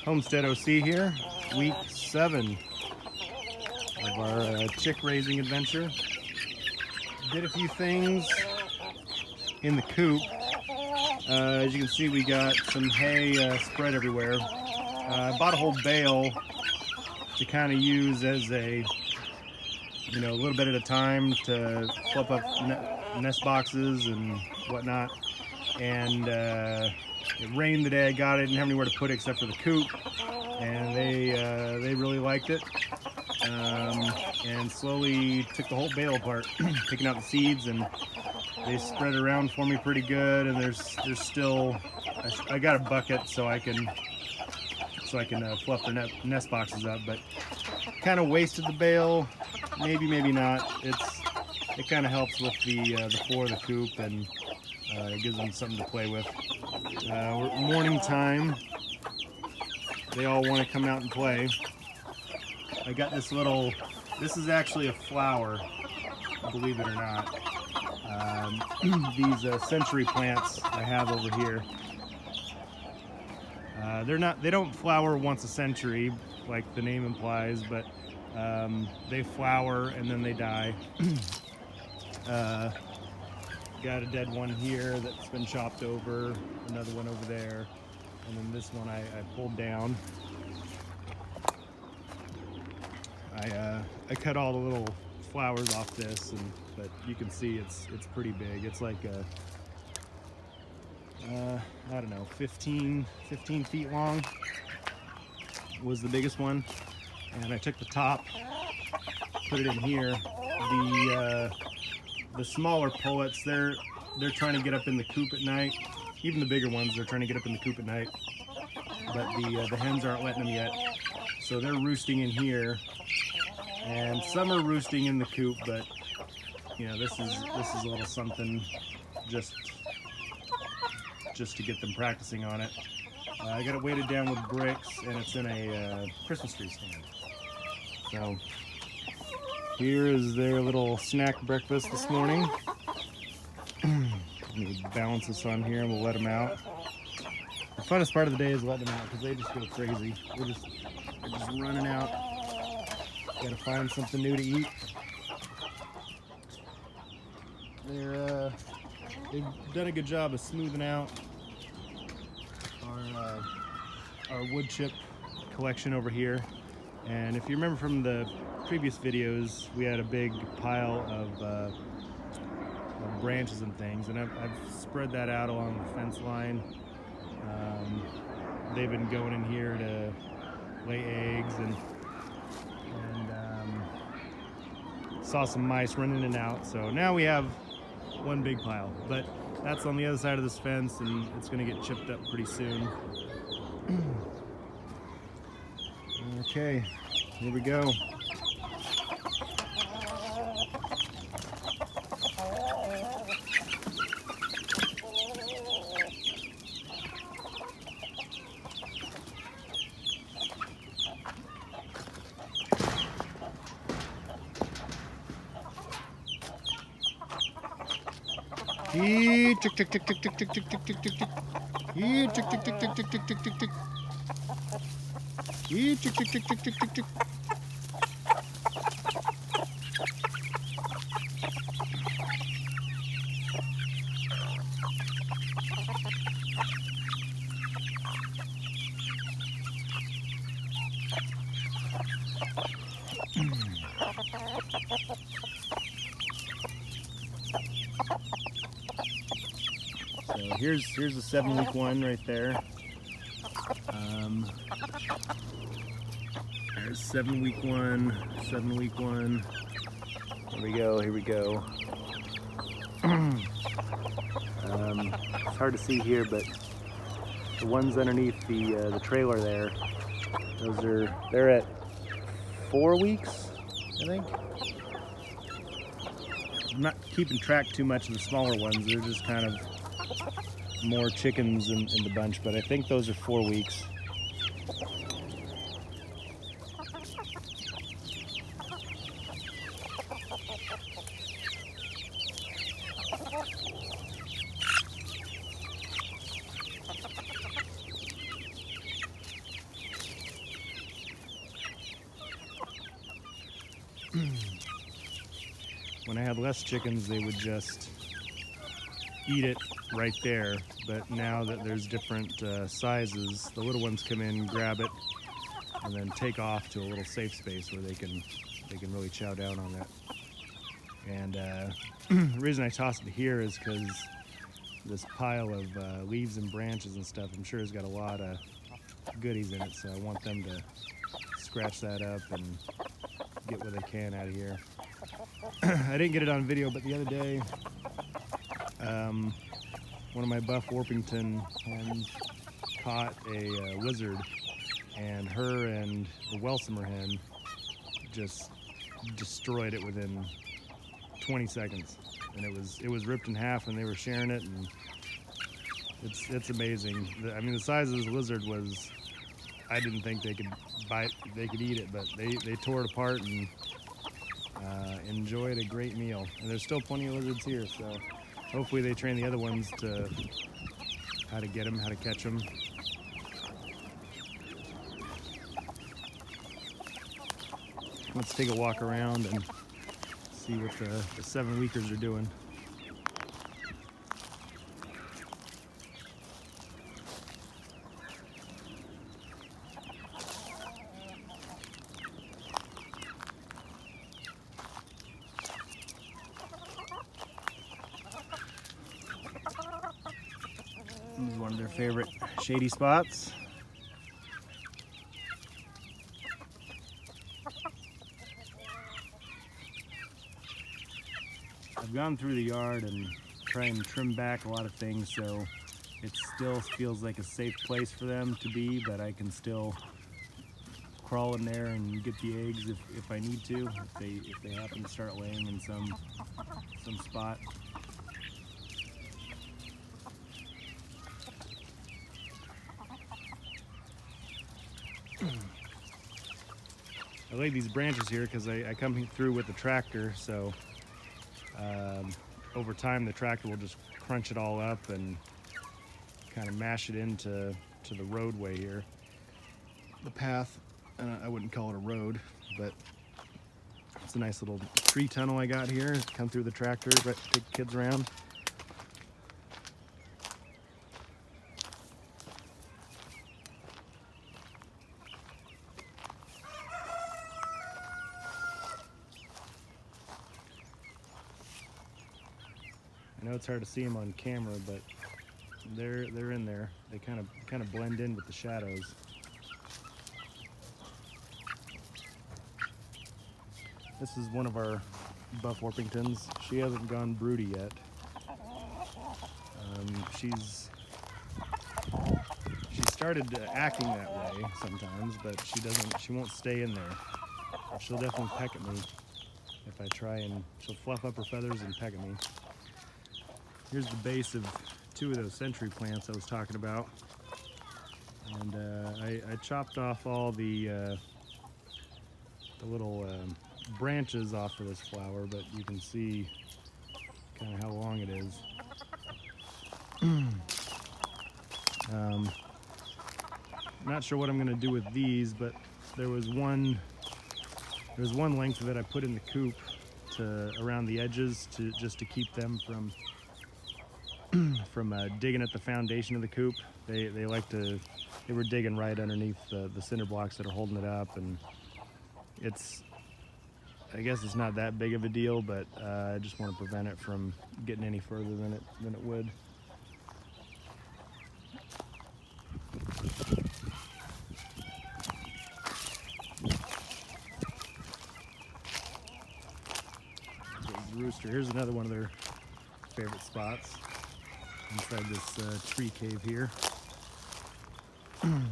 Homestead OC here, week 7 of our chick raising adventure. Did a few things in the coop. As you can see, we got some hay spread everywhere. I bought a whole bale to kind of use as a, a little bit at a time to flip up nest boxes and whatnot. And it rained the day I got it. Didn't have anywhere to put it except for the coop, and they really liked it. And slowly took the whole bale apart, picking out the seeds, and they spread around for me pretty good. And there's still, I got a bucket so I can fluff their nest boxes up, but kind of wasted the bale. Maybe not. It kind of helps with the floor of the coop, and it gives them something to play with. Morning time, they all want to come out and play. I got this is actually a flower, believe it or not. These century plants I have over here. They don't flower once a century like the name implies, but they flower and then they die. Got a dead one here that's been chopped over, another one over there, and then this one I pulled down. I cut all the little flowers off this, but you can see it's pretty big. It's like I don't know, 15 feet long was the biggest one, and I took the top, put it in here. The smaller pullets, they're trying to get up in the coop at night. Even the bigger ones, they're trying to get up in the coop at night, but the hens aren't letting them yet, so they're roosting in here. And some are roosting in the coop, but this is a little something just to get them practicing on it. I got it weighted down with bricks, and it's in a Christmas tree stand. So here is their little snack breakfast this morning. Let me balance this on here and we'll let them out. The funnest part of the day is letting them out because they just go crazy. They're just running out. Gotta find something new to eat. They've done a good job of smoothing out our wood chip collection over here. And if you remember from the previous videos, we had a big pile of branches and things, and I've spread that out along the fence line. They've been going in here to lay eggs, and saw some mice running in and out, so now we have one big pile, but that's on the other side of this fence, and it's going to get chipped up pretty soon. Okay, here we go. Tick tick tick tick tick tick tick tick tick tick tick. Tick tick tick tick tick tick tick tick tick tick. Tick tick tick tick tick tick tick. So here's a 7-week one right there. There's 7-week one, 7-week one. Here we go. It's hard to see here, but the ones underneath the trailer there, they're at 4 weeks, I think. I'm not keeping track too much of the smaller ones. They're just kind of more chickens in the bunch, but I think those are 4 weeks. when I had less chickens, they would just eat it right there. But now that there's different sizes, the little ones come in, grab it, and then take off to a little safe space where they can really chow down on it. And the reason I tossed it here is because this pile of leaves and branches and stuff, I'm sure has got a lot of goodies in it, so I want them to scratch that up and get what they can out of here. I didn't get it on video, but the other day, one of my buff Orpington hens caught a lizard, and her and the Welsimer hen just destroyed it within 20 seconds. And it was ripped in half, and they were sharing it, and it's amazing. I mean, the size of this lizard was, I didn't think they could eat it, but they tore it apart and enjoyed a great meal. And there's still plenty of lizards here, so hopefully they train the other ones to how to get them, how to catch them. Let's take a walk around and see what the 7-weekers are doing. This is one of their favorite shady spots. I've gone through the yard and tried and trim back a lot of things, so it still feels like a safe place for them to be, but I can still crawl in there and get the eggs if I need to, if they happen to start laying in some spot. I laid these branches here because I come through with the tractor, so over time the tractor will just crunch it all up and kind of mash it into the roadway here. The path, I wouldn't call it a road, but it's a nice little tree tunnel I got here. Come through the tractor, right, take the kids around. I know it's hard to see them on camera, but they're in there. They kind of blend in with the shadows. This is one of our buff Orpingtons. She hasn't gone broody yet. She started acting that way sometimes, but she won't stay in there. She'll definitely peck at me if I try, and she'll fluff up her feathers and peck at me. Here's the base of 2 of those century plants I was talking about. And I chopped off all the little branches off of this flower, but you can see kind of how long it is. Not sure what I'm going to do with these, but there was one length that I put in the coop around the edges just to keep them from digging at the foundation of the coop. They were digging right underneath the cinder blocks that are holding it up, and I guess it's not that big of a deal, but I just want to prevent it from getting any further than it would. There's the rooster. Here's another one of their favorite spots inside this tree cave here. There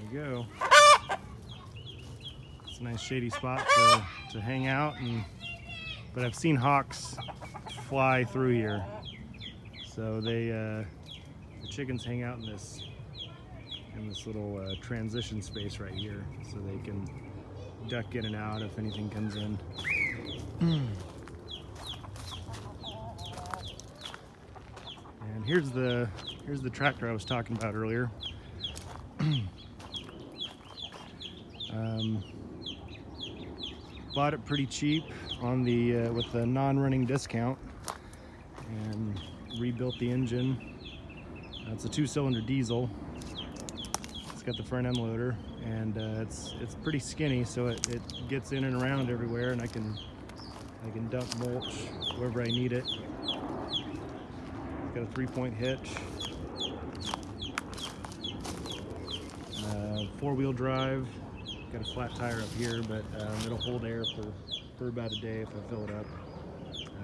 we go. It's a nice shady spot to hang out, but I've seen hawks fly through here, so the chickens hang out in this little transition space right here, so they can duck in and out if anything comes in. And here's the tractor I was talking about earlier. Bought it pretty cheap on the with the non-running discount, and rebuilt the engine. It's a 2-cylinder diesel. It's got the front end loader, and it's pretty skinny, so it gets in and around everywhere, and I can dump mulch wherever I need it. It's got a 3-point hitch, 4-wheel drive. Got a flat tire up here, but it'll hold air for about a day if I fill it up.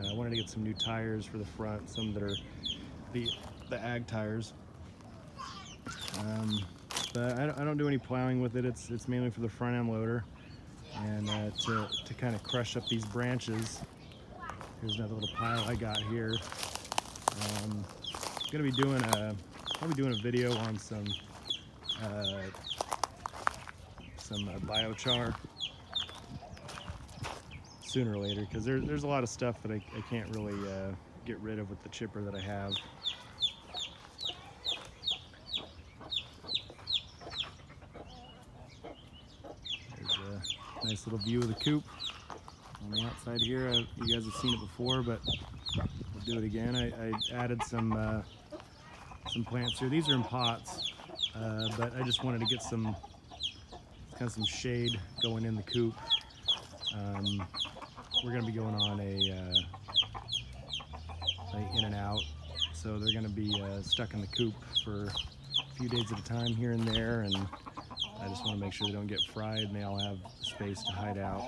I wanted to get some new tires for the front, some that are the ag tires. But I don't do any plowing with it. It's mainly for the front end loader, and to kind of crush up these branches. Here's another little pile I got here. Gonna be doing I'll be doing a video on some biochar sooner or later, because there's a lot of stuff that I can't really get rid of with the chipper that I have. There's a nice little view of the coop on the outside here. You guys have seen it before, but we'll do it again. I added some plants here. These are in pots, but I just wanted to get some shade going in the coop. We're going to be going on a in and out, so they're going to be stuck in the coop for a few days at a time here and there, and I just want to make sure they don't get fried and they all have space to hide out.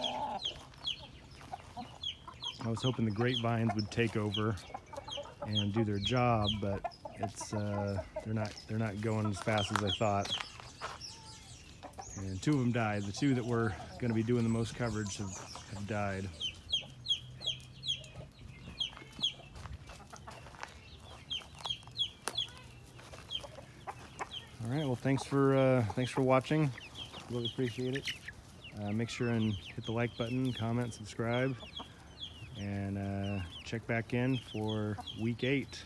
I was hoping the grapevines would take over and do their job, but it's they're not going as fast as I thought. And 2 of them died. The 2 that were going to be doing the most coverage have died. All right. Well, thanks for watching. Really appreciate it. Make sure and hit the like button, comment, subscribe, and check back in for week 8.